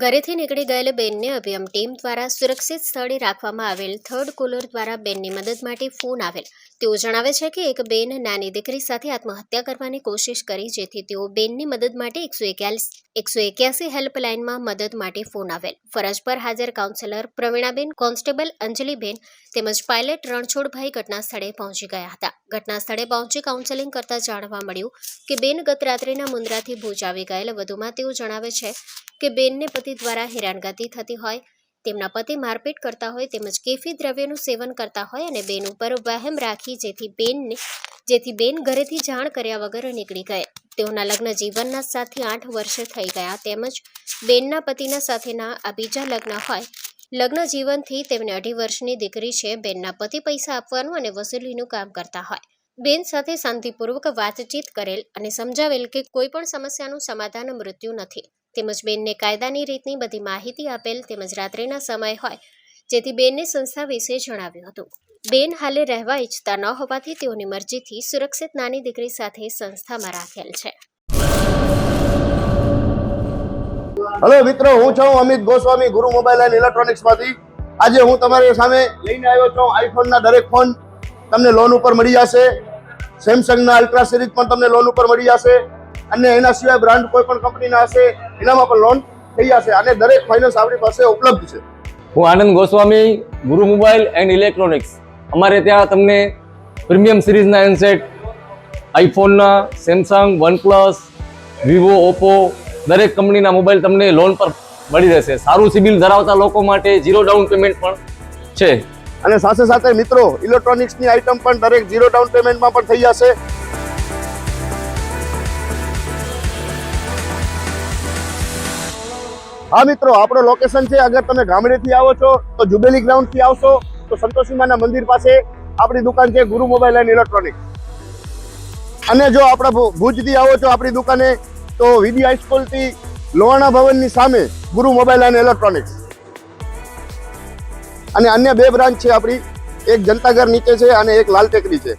ઘરેથી નીકળી ગયેલ બેનને અભિયમ ટીમ દ્વારા સુરક્ષિત સ્થળે રાખવામાં આવેલ થર્ડ કોલર દ્વારા બેનની મદદ માટે ફોન આવેલ. તેઓ જણાવે છે કે એક બેન નાની દીકરી સાથે આત્મહત્યા કરવાની કોશિશ કરી, જેથી તેઓ બેનની મદદ માટે 181 હેલ્પલાઇનમાં મદદ માટે ફોન આવેલ. ફરજ પર હાજર કાઉન્સેલર પ્રવીણાબેન, કોન્સ્ટેબલ અંજલિબેન તેમજ પાયલટ રણછોડભાઈ ઘટના સ્થળે પહોંચી ગયા હતા. ઘટના સ્થળે પહોંચી કાઉન્સેલિંગ કરતા જાણવા મળ્યું કે બેન ગત રાત્રિના મુન્દ્રાથી ભુજ આવી ગયેલ. વધુમાં તેઓ જણાવે છે કે બેનને પતિ દ્વારા હેરાનગતિ થતી હોય, તેમના પતિ મારપીટ કરતા હોય તેમજ કેફી દ્રવ્યનું સેવન કરતા હોય અને બેન ઉપર વહેમ રાખી જેથી બેન ઘરેથી જાણ કર્યા વગર નીકળી ગયે. તેઓના લગ્ન જીવનના 7 થી 8 વર્ષ થઈ ગયા તેમજ બેનના પતિના સાથેના આ બીજા લગ્ન હોય. લગ્ન જીવનથી તેમને 2.5 વર્ષની દીકરી છે. બેનના પતિ પૈસા આપવાનું અને વસૂલીનું કામ કરતા હોય. બેન સાથે શાંતિપૂર્વક વાતચીત કરેલ અને સમજાવેલ કે કોઈ પણ સમસ્યાનું સમાધાન મૃત્યુ નથી તેમજ બેનને કાયદાની રીતની બધી માહિતી આપેલ તેમજ રાત્રિના સમય હોય જેથી બેનને સંસ્થા વિશે જણાવ્યું હતું. બેન હાલે રહેવા ઈચ્છતા ન હોવાથી તેઓની મરજીથી સુરક્ષિત નાની દીકરી સાથે સંસ્થામાં રાખેલ છે. હેલો મિત્રો, હું છું અમિત ગોસ્વામી, ગુરુ મોબાઈલ એન્ડ ઇલેક્ટ્રોનિક્સમાંથી. આજે હું તમારી સામે લઈને આવ્યો છું આઈફોનના દરેક ફોન તમને લોન ઉપર મળી જશે. સેમસંગના અલ્ટ્રા સિરીઝ પણ તમને લોન ઉપર મળી જશે અને એના સિવાય બ્રાન્ડ કોઈ પણ કંપનીના હશે એનામાં પણ લોન થઈ જશે અને દરેક ફાઇનાન્સ આપણી પાસે ઉપલબ્ધ છે. હું આનંદ ગોસ્વામી, ગુરુ મોબાઈલ એન્ડ ઇલેક્ટ્રોનિક્સ. અમારે ત્યાં તમને પ્રીમિયમ સિરીઝના હેન્ડસેટ, આઈફોનના, સેમસંગ, વનપ્લસ, વિવો, ઓપ્પો દરેક કંપનીના મોબાઈલ તમને લોન પર મળી રહેશે. સારું સિબિલ ધરાવતા લોકો માટે 0 ડાઉન પેમેન્ટ પણ છે. અને સાથે સાથે મિત્રો ઇલેક્ટ્રોનિક્સની આઇટમ પણ દરેક 0 ડાઉન પેમેન્ટમાં પણ થઈ જશે. હા મિત્રો, આપણો લોકેશન છે, અગર તમે ગામડેથી આવો છો તો જુબેલી ગ્રાઉન્ડથી આવશો તો સંતોષીમાના મંદિર પાસે આપણી દુકાન છે ગુરુ મોબાઈલ એન્ડ ઇલેક્ટ્રોનિક્સ. અને જો આપણા ભુજથી આવો છો આપણી દુકાને તો વીડી હાઈસ્કૂલથી લોહાણા ભવનની સામે ગુરુ મોબાઈલ એન્ડ ઇલેક્ટ્રોનિક્સ. અને અન્ય 2 બ્રાન્ચ છે આપણી, એક જનતાગર નીચે છે અને એક લાલ ટેકરી છે.